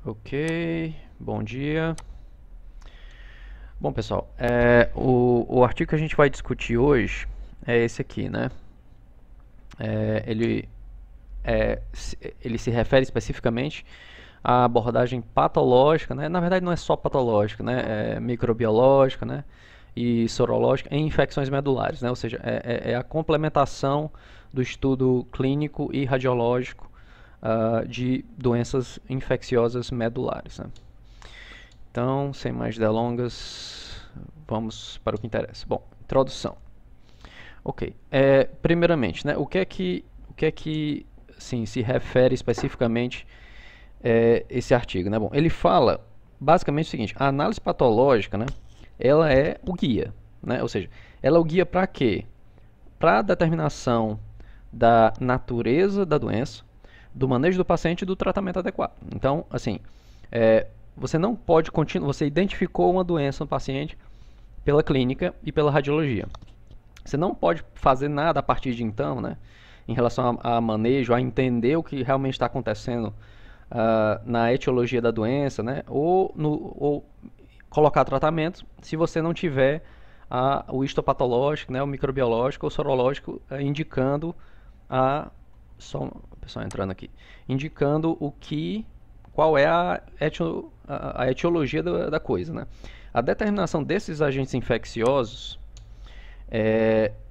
Ok, bom dia. Bom, pessoal, o artigo que a gente vai discutir hoje é esse aqui, né? Ele, ele se refere especificamente à abordagem patológica, né? Na verdade, não é só patológica, né? É microbiológica, né? E sorológica em infecções medulares, né? Ou seja, é a complementação do estudo clínico e radiológico de doenças infecciosas medulares, né? Então, sem mais delongas, vamos para o que interessa. Bom, introdução. Ok. Primeiramente, né, o que é que sim, se refere especificamente esse artigo, né? Bom, ele fala basicamente o seguinte: a análise patológica, né, ela é o guia, né? Ou seja, ela é o guia para quê? Para a determinação da natureza da doença, do manejo do paciente e do tratamento adequado. Então, assim, você não pode continuar. Você identificou uma doença no paciente pela clínica e pela radiologia. Você não pode fazer nada a partir de então, né, em relação a manejo, a entender o que realmente está acontecendo na etiologia da doença, né, ou colocar tratamento se você não tiver o histopatológico, né, o microbiológico ou sorológico indicando a só o pessoal entrando aqui, indicando qual é a etiologia da coisa, né? A determinação desses agentes infecciosos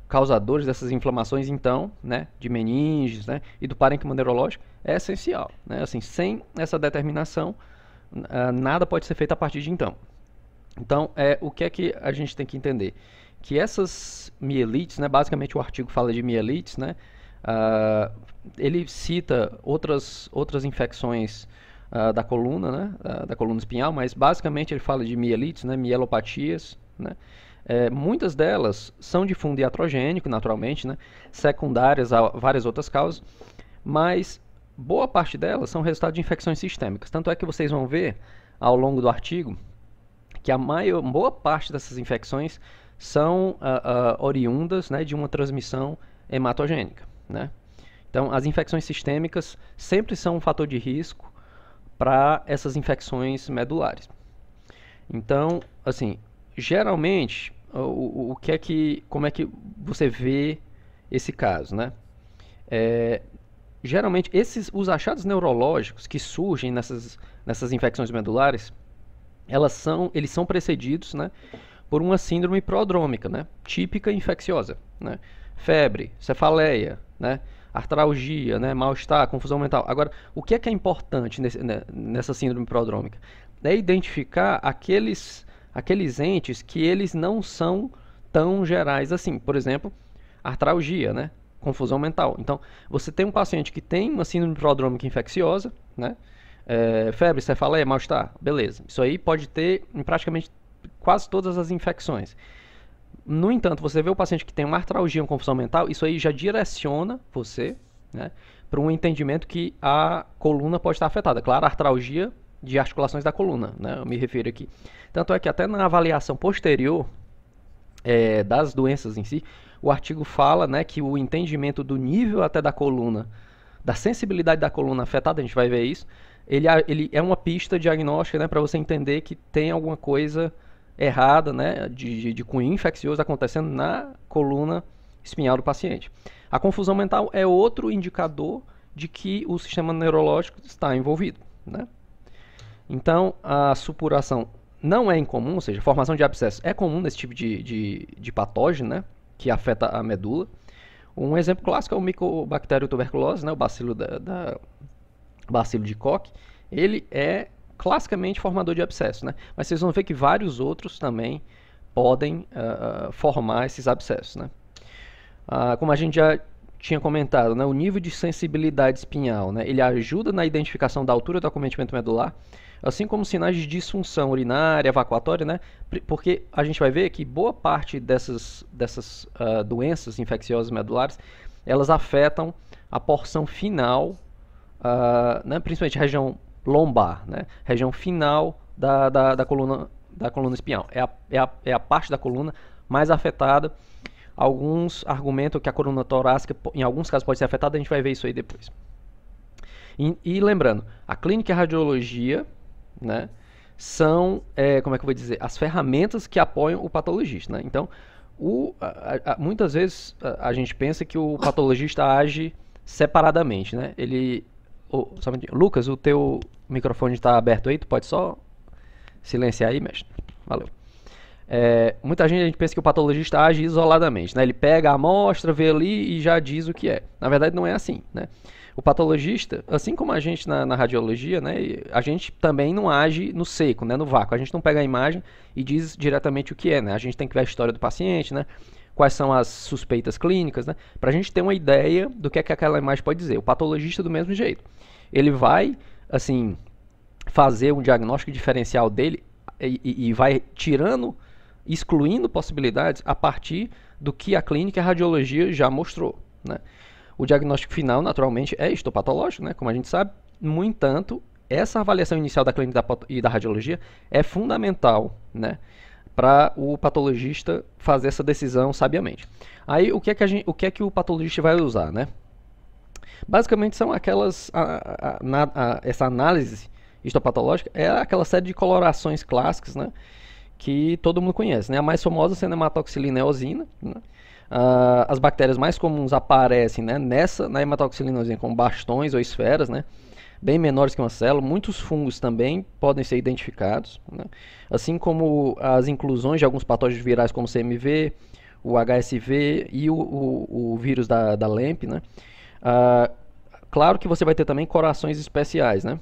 causadores dessas inflamações, então, né, de meninges, né, e do parênquima neurológico, é essencial, né? Assim, sem essa determinação, nada pode ser feito a partir de então. Então, o que é que a gente tem que entender? Que essas mielites, né, basicamente o artigo fala de mielites, né, ele cita outras infecções da coluna, né, da coluna espinhal, mas basicamente ele fala de mielites, né, mielopatias, né. Muitas delas são de fundo iatrogênico, naturalmente, né, secundárias a várias outras causas, mas boa parte delas são resultado de infecções sistêmicas. Tanto é que vocês vão ver ao longo do artigo que boa parte dessas infecções são oriundas, né, de uma transmissão hematogênica, né? Então, as infecções sistêmicas sempre são um fator de risco para essas infecções medulares. Então, assim, geralmente, como é que você vê esse caso, né? Geralmente, os achados neurológicos que surgem nessas infecções medulares, eles são precedidos, né, por uma síndrome prodrômica, né, típica infecciosa, né, febre, cefaleia, né, artralgia, né, mal-estar, confusão mental. Agora, o que é importante nessa síndrome prodrômica? É identificar aqueles entes que eles não são tão gerais assim. Por exemplo, artralgia, né, confusão mental. Então, você tem um paciente que tem uma síndrome prodrômica infecciosa, né, febre, cefaleia, mal-estar, beleza. Isso aí pode ter em praticamente quase todas as infecções. No entanto, você vê o paciente que tem uma artralgia, uma confusão mental, isso aí já direciona você, né, para um entendimento que a coluna pode estar afetada. Claro, a artralgia de articulações da coluna, né, eu me refiro aqui. Tanto é que até na avaliação posterior das doenças em si, o artigo fala, né, que o entendimento do nível até da coluna, da sensibilidade da coluna afetada, a gente vai ver isso, ele é uma pista diagnóstica, né, para você entender que tem alguma coisa errada, né, de cunho infeccioso acontecendo na coluna espinhal do paciente. A confusão mental é outro indicador de que o sistema neurológico está envolvido, né? Então, a supuração não é incomum, ou seja, a formação de abscesso é comum nesse tipo de patógeno, né, que afeta a medula. Um exemplo clássico é o Mycobacterium tuberculose, né, o bacilo bacilo de Koch. Ele é classicamente formador de abscesso, né? Mas vocês vão ver que vários outros também podem formar esses abscessos, né? Como a gente já tinha comentado, né, o nível de sensibilidade espinhal, né, ele ajuda na identificação da altura do acometimento medular, assim como sinais de disfunção urinária, evacuatória, né, porque a gente vai ver que boa parte dessas doenças infecciosas medulares, elas afetam a porção final, né, principalmente a região lombar, né, região final da coluna espinhal. É a parte da coluna mais afetada. Alguns argumentam que a coluna torácica, em alguns casos, pode ser afetada, a gente vai ver isso aí depois. E lembrando, a clínica e a radiologia, né, são, como é que eu vou dizer, as ferramentas que apoiam o patologista, né? Então, muitas vezes a gente pensa que o patologista age separadamente, né? Só um minutinho. Lucas, o teu microfone está aberto aí, tu pode só silenciar aí, mestre? Valeu. Muita gente, a gente pensa que o patologista age isoladamente, né? Ele pega a amostra, vê ali e já diz o que é. Na verdade, não é assim, né? O patologista, assim como a gente na radiologia, né, a gente também não age no seco, né, no vácuo. A gente não pega a imagem e diz diretamente o que é, né? A gente tem que ver a história do paciente, né? Quais são as suspeitas clínicas, né? Para a gente ter uma ideia do que é que aquela imagem pode dizer. O patologista, do mesmo jeito, ele vai, assim, fazer um diagnóstico diferencial dele e vai excluindo possibilidades a partir do que a clínica e a radiologia já mostrou, né? O diagnóstico final, naturalmente, é histopatológico, né, como a gente sabe. No entanto, essa avaliação inicial da clínica e da radiologia é fundamental, né, para o patologista fazer essa decisão sabiamente. Aí, o que é que o patologista vai usar, né? Basicamente, são aquelas... essa análise histopatológica é aquela série de colorações clássicas, né, que todo mundo conhece, né? A mais famosa sendo a hematoxilina eosina, né? As bactérias mais comuns aparecem, né, na hematoxilina eosina como bastões ou esferas, né, bem menores que uma célula. Muitos fungos também podem ser identificados, né, assim como as inclusões de alguns patógenos virais como o CMV, o HSV e o vírus da LEMP, né. Claro que você vai ter também corações especiais, né.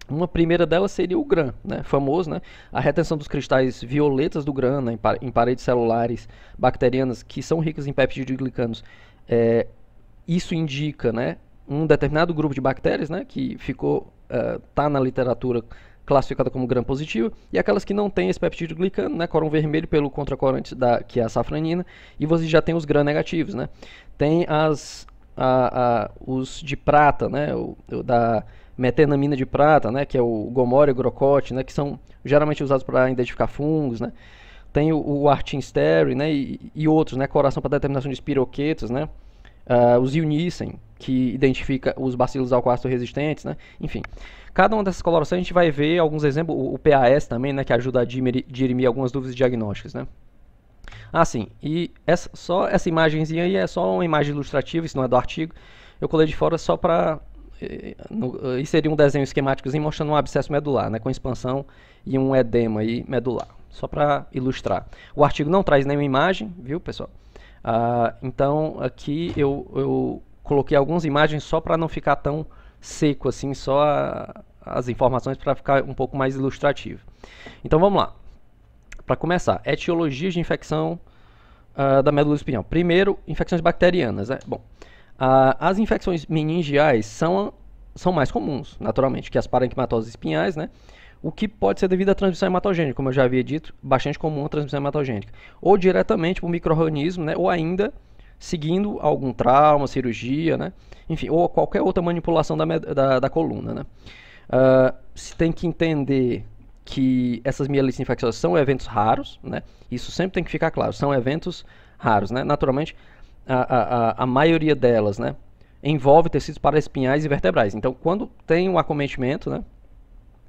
Uma primeira delas seria o GRAM, né, famoso, né, a retenção dos cristais violetas do GRAM, né, em paredes celulares bacterianas que são ricas em peptidoglicanos. Isso indica, né, um determinado grupo de bactérias, né, que tá na literatura classificada como Gram positivo, e aquelas que não têm esse peptidoglicano, né, córon vermelho pelo contracorante que é a safranina, e você já tem os Gram negativos, né. Tem os de prata, né, da metenamina de prata, né, que é o Gomória e o Grocote, né, que são geralmente usados para identificar fungos, né. Tem o Artinsteri, né, e outros, né, coração para determinação de espiroquetas, né, os Unicem, que identifica os bacilos alcoácido resistentes, né, enfim. Cada uma dessas colorações a gente vai ver alguns exemplos, o PAS também, né, que ajuda a dirimir algumas dúvidas diagnósticas, né. Sim, e só essa imagenzinha aí é só uma imagem ilustrativa, isso não é do artigo, eu colei de fora só para inserir um desenho esquemático mostrando um abscesso medular, né, com expansão e um edema aí medular, só para ilustrar. O artigo não traz nenhuma imagem, viu, pessoal? Então aqui eu coloquei algumas imagens só para não ficar tão seco assim, só as informações, para ficar um pouco mais ilustrativo. Então vamos lá. Para começar, etiologias de infecção da medula espinhal. Primeiro, infecções bacterianas, né? Bom, as infecções meningiais são mais comuns, naturalmente, que as parenquimatoses espinhais, né? O que pode ser devido à transmissão hematogênica, como eu já havia dito, bastante comum a transmissão hematogênica. Ou diretamente por micro-organismo, né? Ou ainda seguindo algum trauma, cirurgia, né? Enfim, ou qualquer outra manipulação da coluna, né? Se tem que entender que essas mielites infecciosas são eventos raros, né? Isso sempre tem que ficar claro, são eventos raros, né? Naturalmente, a maioria delas, né, envolve tecidos paraespinhais e vertebrais. Então, quando tem um acometimento, né,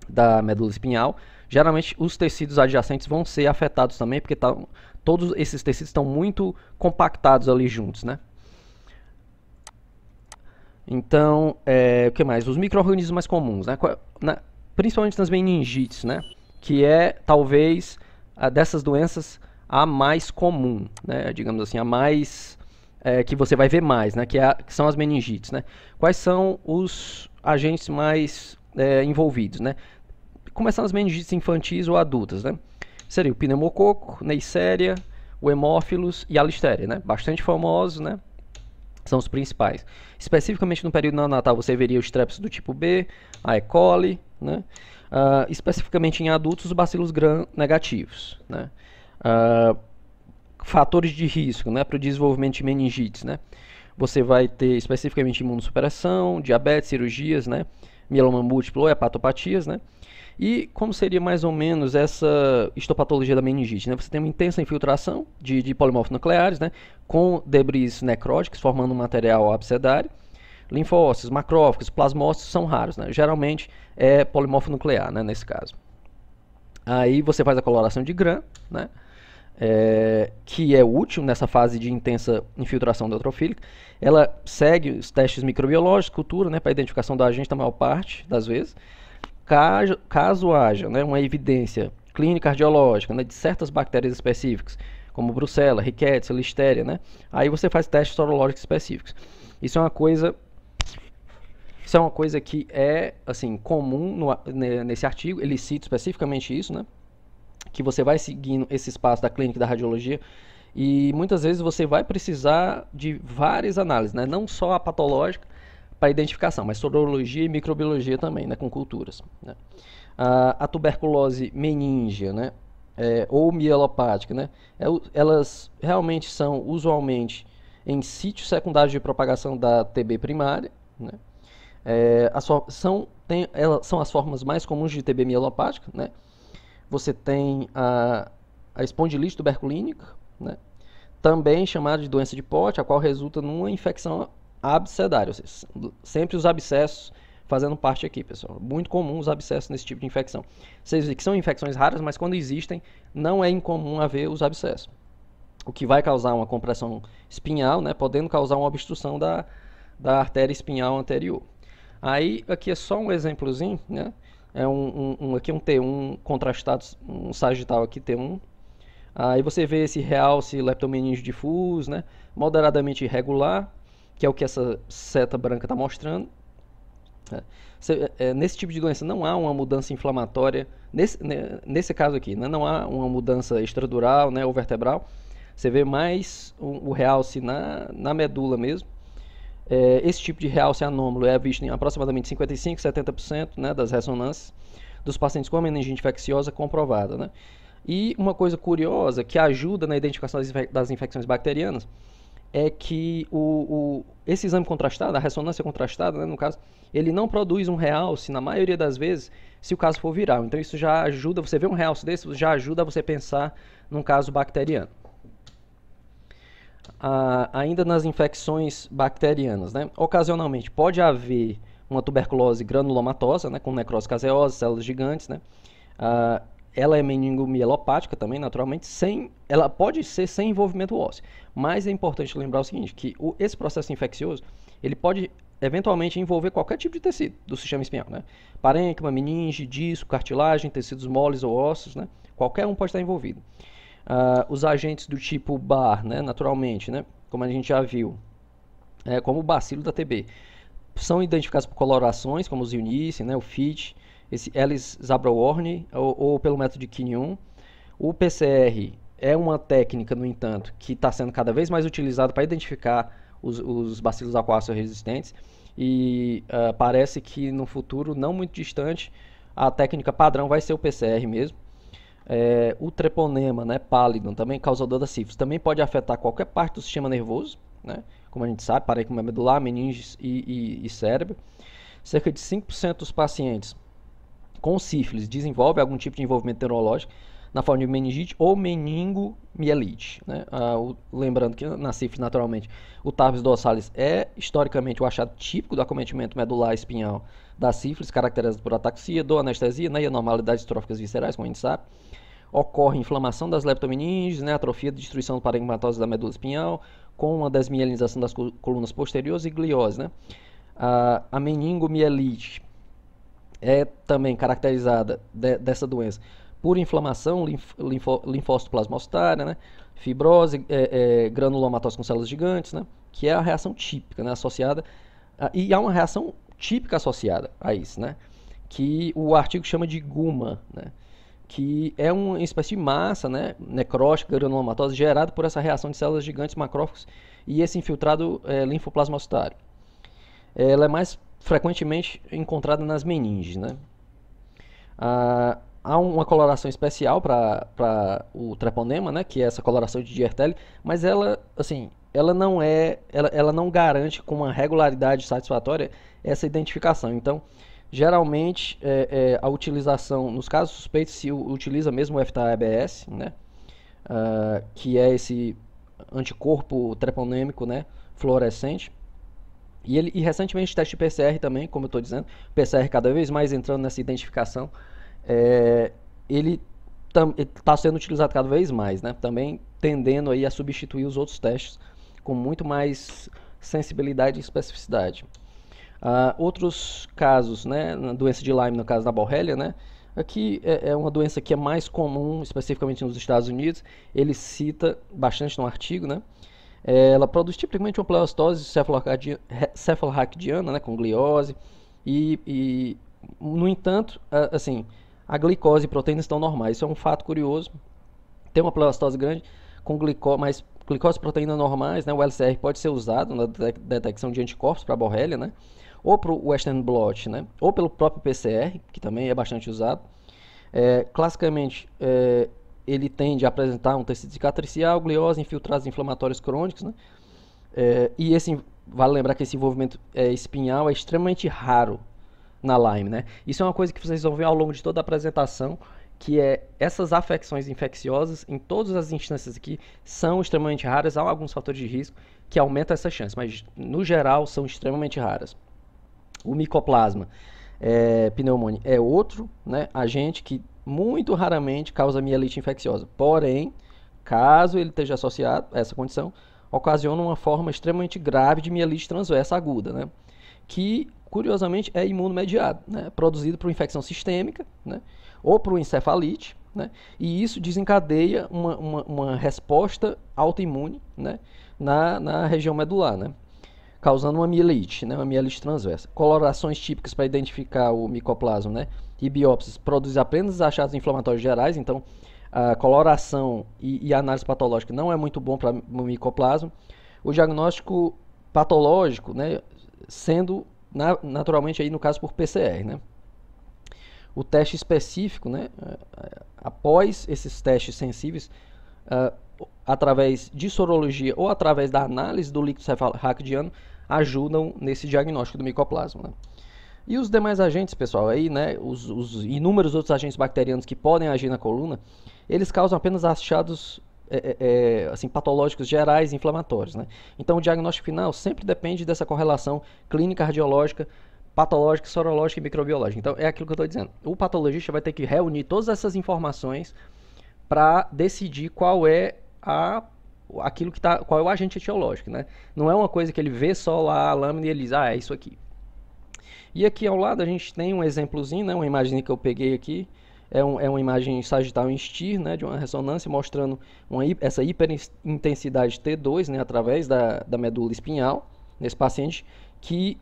da medula espinhal, geralmente os tecidos adjacentes vão ser afetados também, porque todos esses tecidos estão muito compactados ali juntos, né? Então, o que mais? Os micro-organismos mais comuns, né? Principalmente nas meningites, né? Que é, talvez, dessas doenças, a mais comum, né? Digamos assim, a mais... que você vai ver mais, né? Que são as meningites, né? Quais são os agentes mais envolvidos, né? Começando as meningites infantis ou adultas, né? Seria o pneumococo, Neisseria, o hemófilos e a listéria, né? Bastante famosos, né? São os principais. Especificamente no período neonatal você veria os Streptococcus do tipo B, a E. coli, né? Especificamente em adultos, os bacilos gram negativos, né? Fatores de risco, né, para o desenvolvimento de meningites, né? Você vai ter especificamente imunossupressão, diabetes, cirurgias, né? Mieloma múltiplo ou hepatopatias, né? E como seria mais ou menos essa histopatologia da meningite, né? Você tem uma intensa infiltração de polimorfos nucleares, né? Com debris necróticos formando um material abscedário. Linfócitos, macrófagos, plasmócitos são raros, né? Geralmente é polimorfo nuclear, né, nesse caso. Aí você faz a coloração de Gram, né? Que é útil nessa fase de intensa infiltração neutrofílica. Ela segue os testes microbiológicos, cultura, né, para identificação do agente na maior parte das vezes. Caso haja, né, uma evidência clínica cardiológica, né, de certas bactérias específicas, como Brucella, Rickettsia, Listeria, né, aí você faz testes sorológicos específicos. Isso é uma coisa que é assim comum nesse artigo. Ele cita especificamente isso, né, que você vai seguindo esse espaço da clínica e da radiologia, e muitas vezes você vai precisar de várias análises, né? Não só a patológica para identificação, mas sorologia e microbiologia também, né? Com culturas, né? A tuberculose meningea, né? Ou mielopática, né? Elas realmente são usualmente em sítios secundários de propagação da TB primária, né? Elas são as formas mais comuns de TB mielopática, né? Você tem a espondilite tuberculínica, né? Também chamada de doença de Pote, a qual resulta numa infecção abscedária, ou seja, sempre os abscessos fazendo parte aqui, pessoal. Muito comum os abscessos nesse tipo de infecção. Vocês veem que são infecções raras, mas quando existem, não é incomum haver os abscessos. O que vai causar uma compressão espinhal, né? Podendo causar uma obstrução da artéria espinhal anterior. Aí, aqui é só um exemplozinho, né? Aqui um T1 contrastado, um sagital aqui T1. Aí você vê esse realce leptomeningio difuso, né? Moderadamente irregular, que é o que essa seta branca está mostrando. Nesse tipo de doença não há uma mudança inflamatória, nesse caso aqui, né? Não há uma mudança extradural, né, ou vertebral. Você vê mais o realce na medula mesmo. Esse tipo de realce anômalo é visto em aproximadamente 55% a 70%, né, das ressonâncias dos pacientes com a meningite infecciosa comprovada, né? E uma coisa curiosa que ajuda na identificação das infecções bacterianas é que esse exame contrastado, a ressonância contrastada, né, no caso, ele não produz um realce, na maioria das vezes, se o caso for viral. Então isso já ajuda, você vê um realce desse, já ajuda a você pensar num caso bacteriano. Ainda nas infecções bacterianas, né? Ocasionalmente pode haver uma tuberculose granulomatosa, né, com necrose caseosa, células gigantes, né? Ela é meningomielopática também, naturalmente, ela pode ser sem envolvimento ósseo. Mas é importante lembrar o seguinte, que esse processo infeccioso, ele pode eventualmente envolver qualquer tipo de tecido do sistema espinhal, né? Parênquima, meninge, disco, cartilagem, tecidos moles ou ossos, né? Qualquer um pode estar envolvido. Os agentes do tipo Bar, né, naturalmente, né, como a gente já viu, como o bacilo da TB, são identificados por colorações, como os Eunice, né, o FIT, esse Ellis Zabroworne, ou pelo método de Quinion. O PCR é uma técnica, no entanto, que está sendo cada vez mais utilizada para identificar os bacilos aquáceos resistentes, e parece que no futuro não muito distante a técnica padrão vai ser o PCR mesmo. O treponema, né, pálido, também causador da sífilis, também pode afetar qualquer parte do sistema nervoso, né, como a gente sabe, parênquima medular, meninges e cérebro. Cerca de 5% dos pacientes com sífilis desenvolve algum tipo de envolvimento neurológico na forma de meningite ou meningomielite, né? Lembrando que na sífilis, naturalmente, o Tabes dorsalis é historicamente o achado típico do acometimento medular espinhal da sífilis, caracterizado por ataxia, dor, anestesia, né, e anormalidades tróficas viscerais, como a gente sabe. Ocorre inflamação das leptomeninges, né, atrofia, destruição parenquimatose da medula espinhal, com uma desmielinização das colunas posteriores e gliose, né? A meningomielite é também caracterizada dessa doença por inflamação linfócito plasmocitária, né? Fibrose, granulomatose com células gigantes, né? Que é a reação típica, né? Associada, e há uma reação típica associada a isso, né? Que o artigo chama de GUMA, né? Que é uma espécie de massa, né, necrótica, granulomatose, gerada por essa reação de células gigantes, macrófagos e esse infiltrado linfoplasmocitário. Ela é mais frequentemente encontrada nas meninges, né? Há uma coloração especial para o treponema, né, que é essa coloração de Diertelli, mas ela, assim, ela não garante com uma regularidade satisfatória essa identificação. Então, geralmente, a utilização, nos casos suspeitos, se utiliza mesmo o FTA-EBS, né, que é esse anticorpo treponêmico, né, fluorescente, E recentemente teste de PCR também, como eu estou dizendo, PCR cada vez mais entrando nessa identificação, ele está sendo utilizado cada vez mais, né? Também tendendo aí a substituir os outros testes com muito mais sensibilidade e especificidade. Outros casos, né, na doença de Lyme, no caso da Borrelia, né, aqui é uma doença que é mais comum, especificamente nos Estados Unidos. Ele cita bastante no artigo, né? Ela produz tipicamente uma pleostose cefalorraquidiana, né, com gliose, no entanto, assim, a glicose e proteínas estão normais. Isso é um fato curioso. Tem uma pleostose grande com mas glicose e proteínas normais, né, o LCR pode ser usado na detecção de anticorpos para a Borrelia, né, ou para o Western blot, né, ou pelo próprio PCR, que também é bastante usado. Classicamente, ele tende a apresentar um tecido cicatricial, gliose, infiltrados inflamatórios crônicos, né? Vale lembrar que esse envolvimento espinhal é extremamente raro na Lyme, né? Isso é uma coisa que vocês vão ver ao longo de toda a apresentação, que essas afecções infecciosas, em todas as instâncias aqui, são extremamente raras. Há alguns fatores de risco que aumentam essa chance, mas no geral são extremamente raras. O Mycoplasma pneumoniae é outro, né, agente que muito raramente causa mielite infecciosa. Porém, caso ele esteja associado a essa condição, ocasiona uma forma extremamente grave de mielite transversa aguda, né, que curiosamente é imunomediado, né, produzido por infecção sistêmica, né, ou por encefalite, né, e isso desencadeia uma resposta autoimune, né, na região medular, né, causando uma mielite, né, uma mielite transversa. Colorações típicas para identificar o micoplasma, né, e biópsias produzem apenas achados inflamatórios gerais, então a coloração e a análise patológica não é muito bom para o micoplasma. O diagnóstico patológico, né, sendo naturalmente aí no caso por PCR, né. O teste específico, né, após esses testes sensíveis, através de sorologia ou através da análise do líquido cefalorraquidiano, ajudam nesse diagnóstico do micoplasma, né? E os demais agentes, pessoal, aí, né, os inúmeros outros agentes bacterianos que podem agir na coluna, eles causam apenas achados assim, patológicos gerais e inflamatórios, né? Então o diagnóstico final sempre depende dessa correlação clínica, cardiológica, patológica, sorológica e microbiológica. Então é aquilo que eu estou dizendo. O patologista vai ter que reunir todas essas informações para decidir qual é qual é o agente etiológico, né? Não é uma coisa que ele vê só lá a lâmina e ele diz, é isso aqui. E aqui ao lado a gente tem um exemplozinho, né, uma imagem que eu peguei aqui, é uma imagem sagital em STIR, né, de uma ressonância mostrando essa hiperintensidade T2, né, através da medula espinhal, nesse paciente que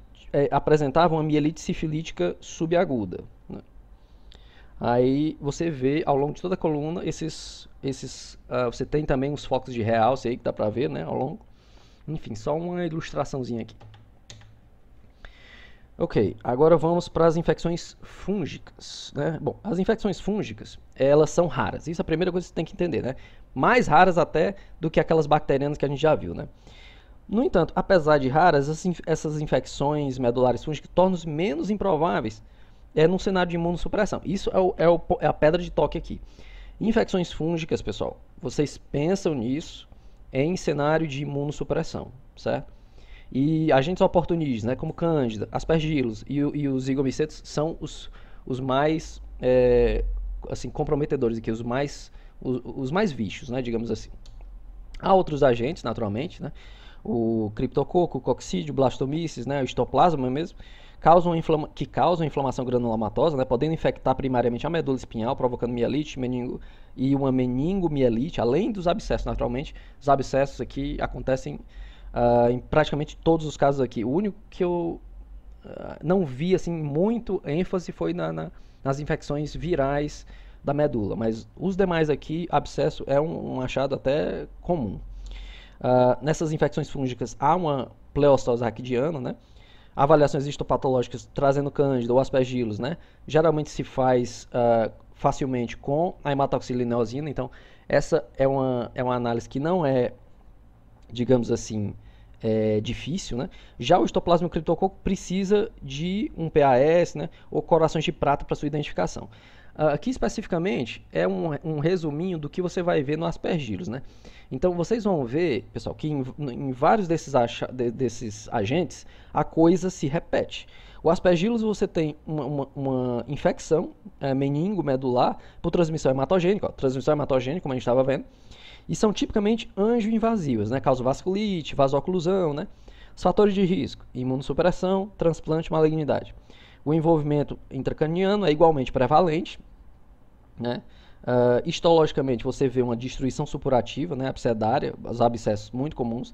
apresentava uma mielite sifilítica subaguda, né. Aí você vê ao longo de toda a coluna você tem também os focos de realce aí que dá para ver, né, ao longo. Enfim, só uma ilustraçãozinha aqui. Ok, agora vamos para as infecções fúngicas, né? Bom, as infecções fúngicas, elas são raras. Isso é a primeira coisa que você tem que entender, né? Mais raras até do que aquelas bacterianas que a gente já viu, né? No entanto, apesar de raras, essas infecções medulares fúngicas tornam-se menos improváveis num cenário de imunossupressão. Isso é a pedra de toque aqui. Infecções fúngicas, pessoal, vocês pensam nisso em cenário de imunossupressão, certo? E agentes oportunistas, né, como Cândida, Aspergillus e os zigomicetos são os mais assim, comprometedores aqui, os mais vistos, né, digamos assim. Há outros agentes, naturalmente, né, o criptococo, o coccídeo, blastomyces, né, o histoplasma mesmo, que causam inflamação granulomatosa, né, podendo infectar primariamente a medula espinhal, provocando mielite e uma meningomielite, além dos abscessos, naturalmente. Os abscessos aqui acontecem em praticamente todos os casos aqui. O único que eu não vi assim, muito ênfase foi nas infecções virais da medula, mas os demais aqui, abscesso é um achado até comum. Nessas infecções fúngicas há uma pleostose raquidiana, né? Avaliações histopatológicas trazendo Cândida ou Aspergillus, né? Geralmente se faz facilmente com a hematoxilineosina, então essa é uma análise que não é, digamos assim, difícil, né? Já o histoplasma criptococo precisa de um PAS, né, ou corações de prata para sua identificação. Aqui especificamente é um resuminho do que você vai ver no Aspergillus, né? Então vocês vão ver, pessoal, que em vários desses agentes a coisa se repete. O Aspergillus você tem uma infecção meningo-medular por transmissão hematogênica, transmissão hematogênica, como a gente estava vendo, e são tipicamente angioinvasivas, né? Causa vasculite, vasoclusão, né? Os fatores de risco: imunossupressão, transplante, malignidade. O envolvimento intracraniano é igualmente prevalente, né? Histologicamente você vê uma destruição supurativa, né, abscedária, os abscessos muito comuns,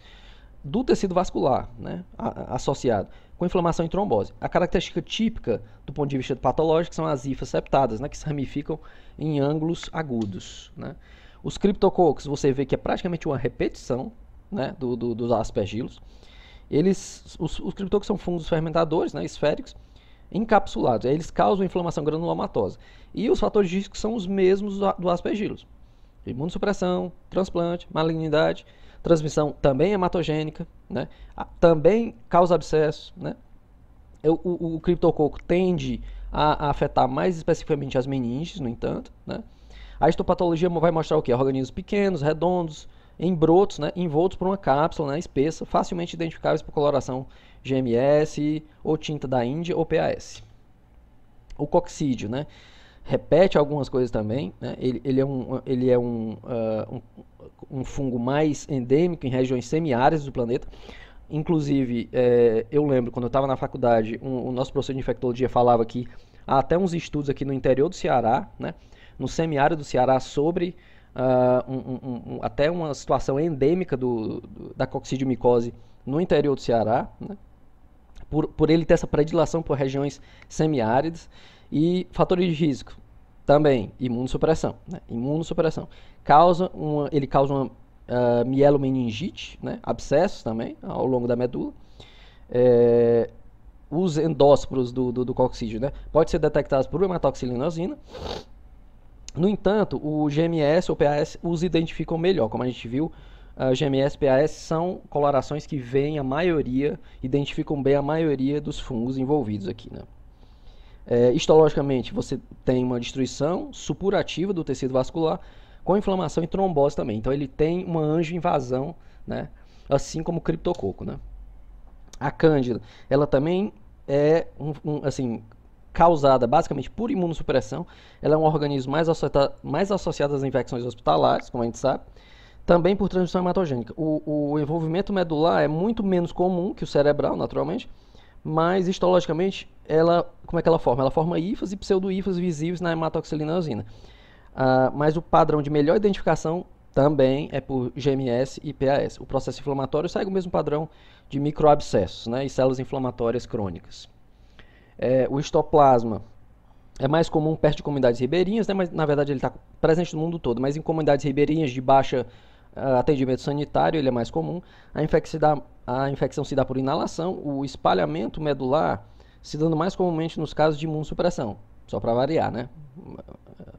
do tecido vascular, né, associado com inflamação e trombose. A característica típica do ponto de vista patológico são as hifas septadas, né, que se ramificam em ângulos agudos, né. Os criptococos você vê que é praticamente uma repetição, né, dos Aspergillus. Os criptococos são fungos fermentadores, né, esféricos, encapsulados. Eles causam inflamação granulomatosa. E os fatores de risco são os mesmos do Aspergillus: imunossupressão, transplante, malignidade, transmissão também hematogênica, né? Também causa abscesso, né? O criptococo tende a afetar mais especificamente as meninges, no entanto, né? A histopatologia vai mostrar o quê? Organismos pequenos, redondos, em brotos, né, envoltos por uma cápsula, né, espessa, facilmente identificáveis por coloração GMS, ou tinta da Índia, ou PAS. O coccídeo, né, repete algumas coisas também, né, ele é um fungo mais endêmico em regiões semiáridas do planeta. Inclusive, eu lembro, quando eu estava na faculdade, o nosso professor de infectologia falava que há até uns estudos aqui no interior do Ceará, né, no semiárido do Ceará, sobre até uma situação endêmica da coccidiomicose no interior do Ceará, né? Por ele ter essa predileção por regiões semiáridas. E fatores de risco também: imunossupressão, né? Imunossupressão. Ele causa uma mielomeningite, né? Abscessos também ao longo da medula. Os endósporos do coccídeo, né, pode ser detectados por hematoxilinosina. No entanto, o GMS ou PAS os identificam melhor. Como a gente viu, GMS e PAS são colorações que identificam bem a maioria dos fungos envolvidos aqui, né? Histologicamente, você tem uma destruição supurativa do tecido vascular, com inflamação e trombose também. Então, ele tem uma angioinvasão, né, assim como o criptococo, né? A cândida, ela também é assim, causada basicamente por imunossupressão. Ela é um organismo mais associado às infecções hospitalares, como a gente sabe, também por transmissão hematogênica. O envolvimento medular é muito menos comum que o cerebral, naturalmente, mas histologicamente, como é que ela forma? Ela forma hifas e pseudohifas visíveis na hematoxilinosina. Mas o padrão de melhor identificação também é por GMS e PAS. O processo inflamatório segue o mesmo padrão de microabscessos, né, e células inflamatórias crônicas. O histoplasma é mais comum perto de comunidades ribeirinhas, né, mas na verdade ele está presente no mundo todo, mas em comunidades ribeirinhas de baixo atendimento sanitário ele é mais comum. A infecção se dá por inalação, o espalhamento medular se dando mais comumente nos casos de imunossupressão, só para variar, né,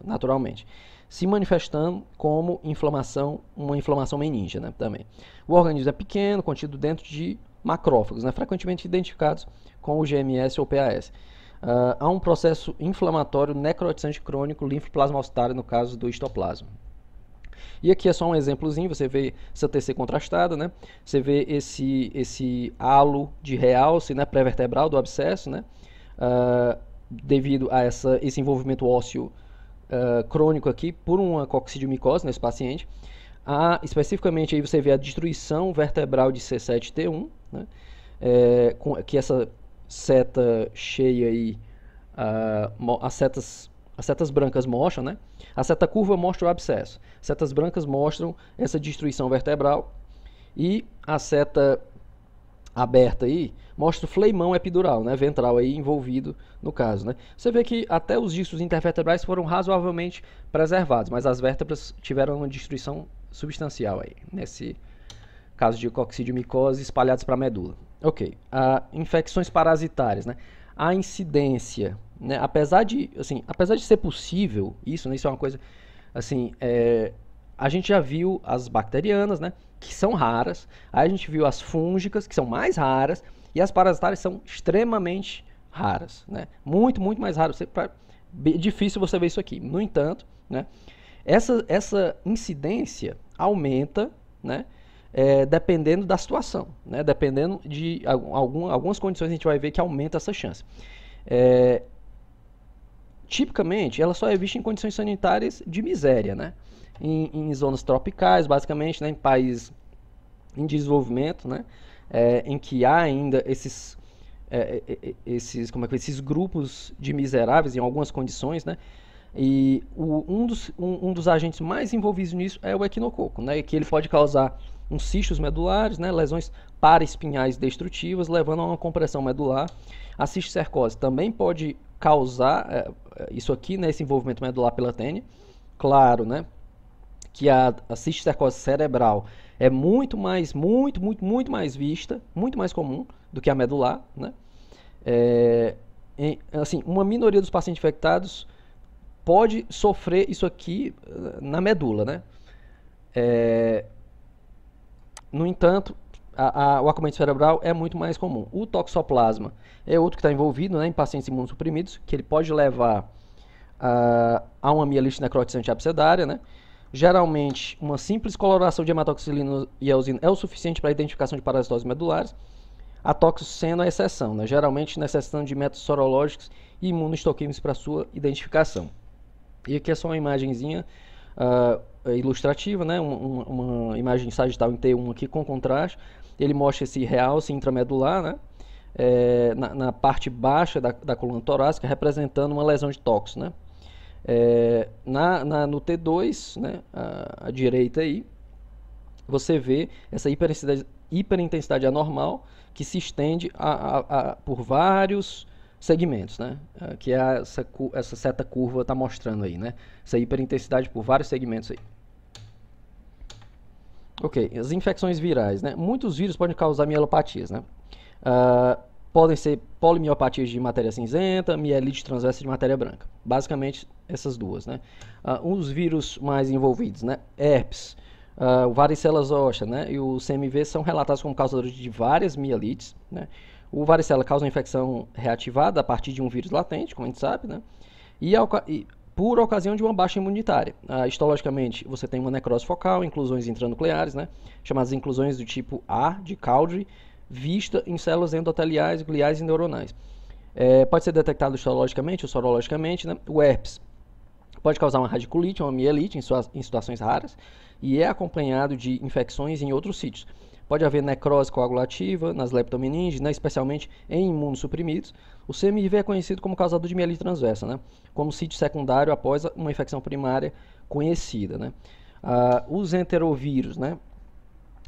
naturalmente, se manifestando como uma inflamação meníngea, né, também. O organismo é pequeno, contido dentro de macrófagos, né, frequentemente identificados com o GMS ou PAS. Há um processo inflamatório necrotizante crônico linfoplasmostário no caso do histoplasma. E aqui é só um exemplozinho, você vê essa TC contrastada, né? Você vê esse halo de realce, né, pré-vertebral do abscesso, né? Devido a esse envolvimento ósseo crônico aqui por uma coccidiomicose nesse paciente. Especificamente aí você vê a destruição vertebral de C7T1, né? Que essa seta cheia aí, as setas brancas mostram, né? A seta curva mostra o abscesso. As setas brancas mostram essa destruição vertebral. E a seta aberta aí mostra o fleimão epidural, né? Ventral aí envolvido no caso, né? Você vê que até os discos intervertebrais foram razoavelmente preservados, mas as vértebras tiveram uma destruição substancial aí, nesse caso de coccidiomicose espalhados para a medula. Ok, infecções parasitárias, né? A incidência, né? Apesar de ser possível isso, né? Isso é uma coisa, assim, a gente já viu as bacterianas, né? que são raras. Aí a gente viu as fúngicas, que são mais raras, e as parasitárias são extremamente raras, né? Muito, muito mais raras. Difícil você ver isso aqui. No entanto, né, essa incidência aumenta, né, dependendo da situação, né, dependendo de algumas condições, a gente vai ver que aumenta essa chance. Tipicamente, ela só é vista em condições sanitárias de miséria, né? Em zonas tropicais, basicamente, né? Em países em desenvolvimento, né? Em que há ainda esses grupos de miseráveis em algumas condições, né? E um dos agentes mais envolvidos nisso é o equinococo, né? Que ele pode causar uns cistos medulares, né? Lesões paraespinhais destrutivas, levando a uma compressão medular. A cisticercose também pode causar isso aqui, né, esse envolvimento medular pela tênia. Claro, né, que a cisticercose cerebral é muito mais vista, muito mais comum do que a medular, né? Assim, uma minoria dos pacientes infectados pode sofrer isso aqui na medula, né? No entanto, o acometimento cerebral é muito mais comum. O toxoplasma é outro que está envolvido, né, em pacientes imunossuprimidos, que ele pode levar a uma mielite necrotizante abscedária, né? Geralmente, uma simples coloração de hematoxilina e eosina é o suficiente para a identificação de parasitoses medulares, a toxo sendo a exceção, né? Geralmente necessitando de métodos sorológicos e imunohistoquímicos para sua identificação. E aqui é só uma imagenzinha ilustrativa, né? Uma imagem sagital em T1 aqui com contraste. Ele mostra esse realce intramedular, né? Na parte baixa da coluna torácica, representando uma lesão de toxo, né? No T2, né, à direita aí, você vê essa hiperintensidade anormal que se estende por vários segmentos, né? Que essa seta curva está mostrando aí, né? Essa hiperintensidade por vários segmentos aí. Ok, as infecções virais, né? Muitos vírus podem causar mielopatias, né? Podem ser polimiopatias de matéria cinzenta, mielite transversa de matéria branca. Basicamente, essas duas, né? Os vírus mais envolvidos, né? Herpes, o varicela zoster, né? E o CMV são relatados como causadores de várias mielites, né? O varicela causa uma infecção reativada a partir de um vírus latente, como a gente sabe, né? E por ocasião de uma baixa imunitária. Histologicamente, você tem uma necrose focal, inclusões intranucleares, né? Chamadas inclusões do tipo A, de Cowdrey, vista em células endoteliais, gliais e neuronais. Pode ser detectado histologicamente ou sorologicamente, né? O herpes pode causar uma radiculite, uma mielite em situações raras, e é acompanhado de infecções em outros sítios. Pode haver necrose coagulativa nas leptomeninges, né, especialmente em imunossuprimidos. O CMV é conhecido como causador de mielite transversa, né, como sítio secundário após uma infecção primária conhecida, né. Os enterovírus, né,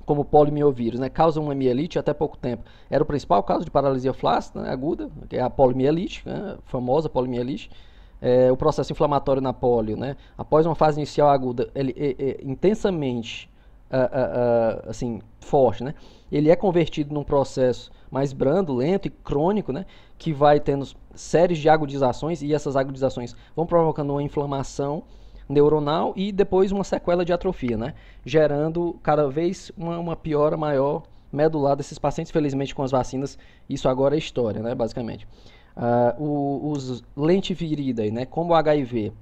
como o polimiovírus, né, causam uma mielite até pouco tempo. Era o principal caso de paralisia flácida, né, aguda, que é a polimielite, né, a famosa polimielite. O processo inflamatório na polio, né, após uma fase inicial aguda, ele intensamente assim, forte, né? Ele é convertido num processo mais brando, lento e crônico, né? Que vai tendo séries de agudizações, e essas agudizações vão provocando uma inflamação neuronal e depois uma sequela de atrofia, né? Gerando cada vez uma piora maior medular desses pacientes. Felizmente, com as vacinas, isso agora é história, né? Basicamente. Os lentivirídeos, né? Como o HIV,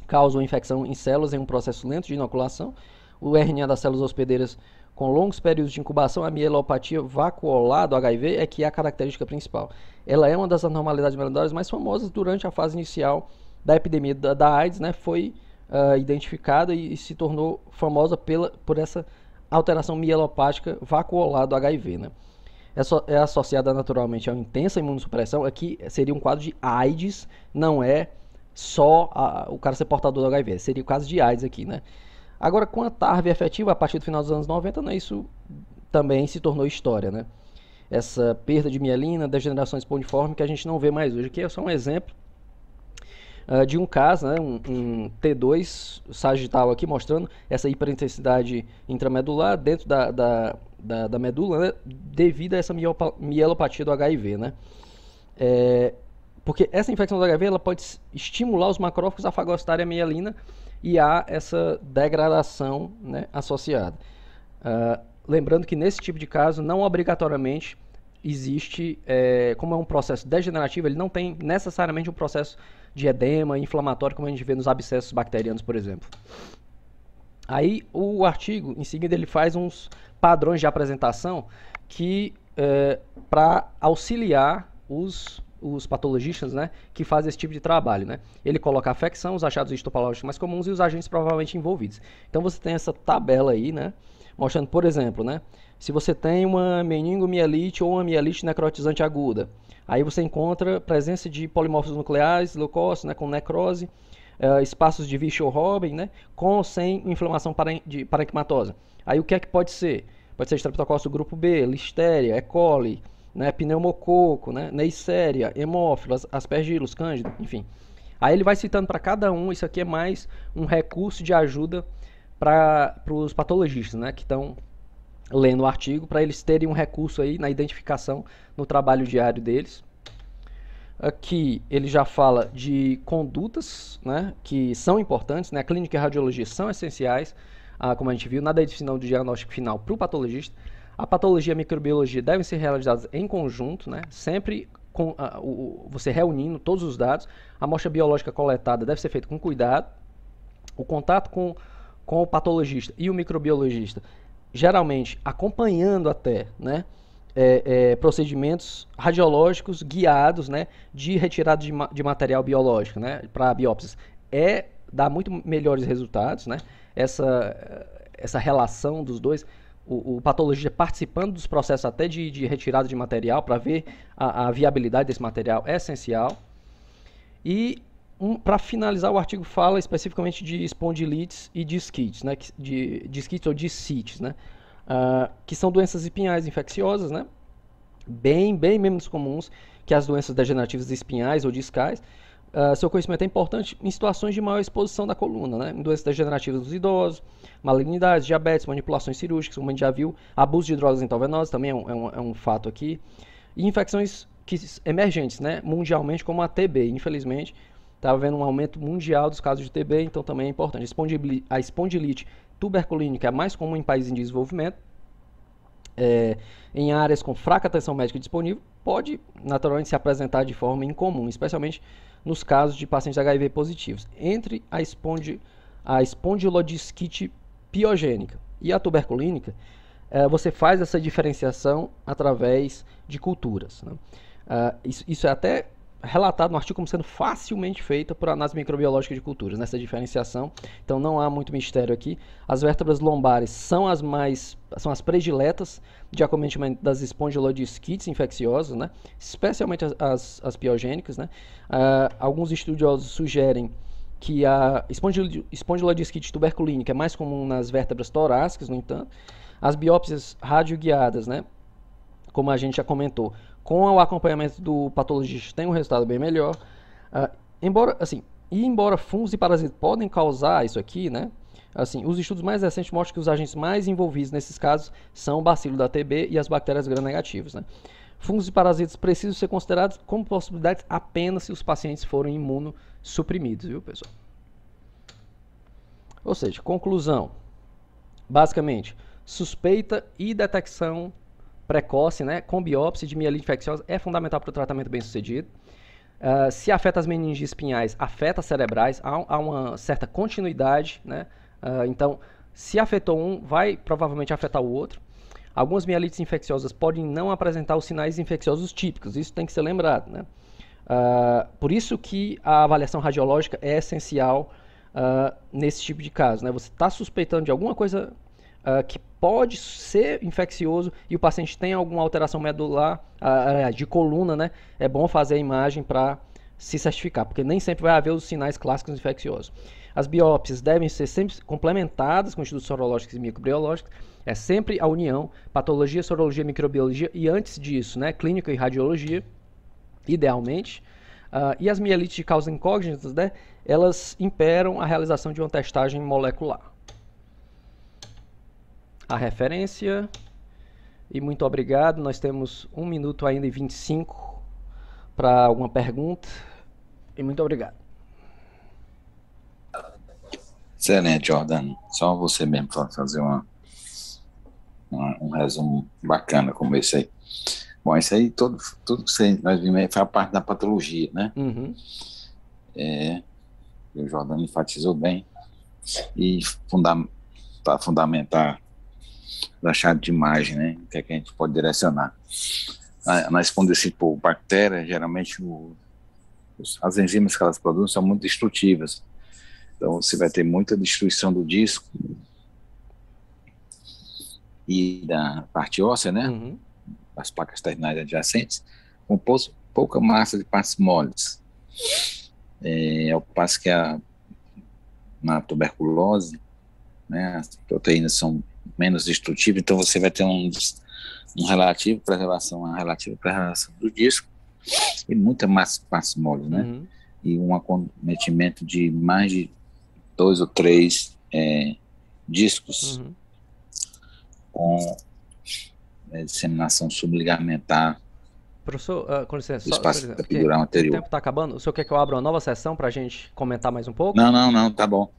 causam infecção em células em um processo lento de inoculação. O RNA das células hospedeiras com longos períodos de incubação, a mielopatia vacuolar do HIV é que é a característica principal. Ela é uma das anormalidades medulares mais famosas durante a fase inicial da epidemia da AIDS, né? Foi identificada e se tornou famosa por essa alteração mielopática vacuolar do HIV, né? É associada naturalmente a uma intensa imunossupressão. Aqui seria um quadro de AIDS, não é só o cara ser portador do HIV, seria o caso de AIDS aqui, né? Agora, com a TARV efetiva, a partir do final dos anos 90, né, isso também se tornou história, né? Essa perda de mielina, degeneração espongiforme, que a gente não vê mais hoje. Aqui é só um exemplo de um caso, né, um T2 sagital aqui, mostrando essa hiperintensidade intramedular dentro da medula, né, devido a essa mielopatia do HIV, né? Porque essa infecção do HIV ela pode estimular os macrófagos a fagocitarem a mielina, e há essa degradação, né, associada. Lembrando que nesse tipo de caso, não obrigatoriamente existe, como é um processo degenerativo, ele não tem necessariamente um processo de edema inflamatório, como a gente vê nos abscessos bacterianos, por exemplo. Aí o artigo, em seguida, ele faz uns padrões de apresentação que para auxiliar os patologistas, né, que fazem esse tipo de trabalho, né? Ele coloca a afecção, os achados histopatológicos mais comuns e os agentes provavelmente envolvidos. Então você tem essa tabela aí, né, mostrando, por exemplo, né, se você tem uma meningomielite ou uma mielite necrotizante aguda, aí você encontra presença de polimorfos nucleares, leucócitos, né, com necrose, espaços de Virchow-Robin, né, com ou sem inflamação parenquimatosa. Aí o que é que pode ser? Pode ser Streptococcus do grupo B, Listeria, E. coli, né, pneumococo, né, Neisseria, hemófilas, aspergillus, cândida, enfim. Aí ele vai citando para cada um, isso aqui é mais um recurso de ajuda para os patologistas, né, que estão lendo o artigo, para eles terem um recurso aí na identificação no trabalho diário deles. Aqui ele já fala de condutas, né, que são importantes, né, a clínica e a radiologia são essenciais, como a gente viu, na definição do diagnóstico final para o patologista. A patologia e a microbiologia devem ser realizadas em conjunto, né, sempre com você reunindo todos os dados. A amostra biológica coletada deve ser feita com cuidado. O contato com o patologista e o microbiologista, geralmente acompanhando até, né, procedimentos radiológicos guiados, né, de retirada de material biológico, né, para biópsias, dá muito melhores resultados, né, essa relação dos dois, o patologista participando dos processos até de retirada de material para ver a viabilidade desse material é essencial. E para finalizar, o artigo fala especificamente de espondilites e disquites, né, de disquites ou discites, né, que são doenças espinhais infecciosas, né, bem menos comuns que as doenças degenerativas espinhais ou discais. Seu conhecimento é importante em situações de maior exposição da coluna, né, em doenças degenerativas dos idosos, malignidades, diabetes, manipulações cirúrgicas, como a gente já viu, abuso de drogas intravenosas também é um fato aqui, e infecções emergentes, né, mundialmente, como a TB, infelizmente. Está havendo um aumento mundial dos casos de TB, então também é importante. A espondilite tuberculínica é mais comum em países em desenvolvimento, em áreas com fraca atenção médica disponível, pode naturalmente se apresentar de forma incomum, especialmente nos casos de pacientes HIV positivos. Entre a espondilodisquite piogênica e a tuberculínica, você faz essa diferenciação através de culturas, né? Isso é até relatado no artigo como sendo facilmente feita por análise microbiológica de culturas, nessa diferenciação. Então não há muito mistério aqui. As vértebras lombares são as prediletas de acometimento das espondilodisquites infecciosas, né? Especialmente as piogênicas, né? Alguns estudiosos sugerem que a espondilodisquite tuberculínica é mais comum nas vértebras torácicas, no entanto. As biópsias radioguiadas, né, como a gente já comentou, com o acompanhamento do patologista tem um resultado bem melhor. Embora fungos e parasitas podem causar isso aqui, né, assim, os estudos mais recentes mostram que os agentes mais envolvidos nesses casos são o bacilo da TB e as bactérias gram-negativas, né. Fungos e parasitas precisam ser considerados como possibilidades apenas se os pacientes forem imunossuprimidos, viu, pessoal? Ou seja, conclusão, basicamente, suspeita e detecção precoce, né, com biópsia de mielite infecciosa é fundamental para o tratamento bem sucedido. Se afeta as meninges espinhais, afeta as cerebrais, há uma certa continuidade, né? Então, se afetou um, vai provavelmente afetar o outro. Algumas mielites infecciosas podem não apresentar os sinais infecciosos típicos, isso tem que ser lembrado, né? Por isso que a avaliação radiológica é essencial nesse tipo de caso, né? Você está suspeitando de alguma coisa que pode ser infeccioso e o paciente tem alguma alteração medular, de coluna, né? É bom fazer a imagem para se certificar, porque nem sempre vai haver os sinais clássicos infecciosos. As biópsias devem ser sempre complementadas com estudos sorológicos e microbiológicos. É sempre a união, patologia, sorologia, microbiologia e antes disso, né, clínica e radiologia, idealmente. E as mielites de causa incógnitas, né, elas imperam a realização de uma testagem molecular. A referência, e muito obrigado. Nós temos 1 minuto ainda e 25 para alguma pergunta, e muito obrigado. Excelente, Jordan. Só você mesmo para fazer uma Um resumo bacana como esse aí. Bom, isso aí, tudo que nós vimos aí faz parte da patologia, né? Uhum. É, e o Jordano enfatizou bem. E para fundamentar da chave de imagem, né? O que é que a gente pode direcionar? Na Spondylocistobactéria, geralmente as enzimas que elas produzem são muito destrutivas. Então você vai ter muita destruição do disco e da parte óssea, né? Uhum. As placas terminais adjacentes, com pouca massa de partes moles. Ao passo que na tuberculose, né, as proteínas são menos destrutivas, então você vai ter uma relativa preservação do disco e muita massa de partes moles, né? Uhum. E um acometimento de mais de 2 ou 3 discos Uhum. com disseminação subligamentar Professor, com licença, do só espaço licença, porque epidural o anterior. tempo está acabando. O senhor quer que eu abra uma nova sessão para a gente comentar mais um pouco? Não, tá bom.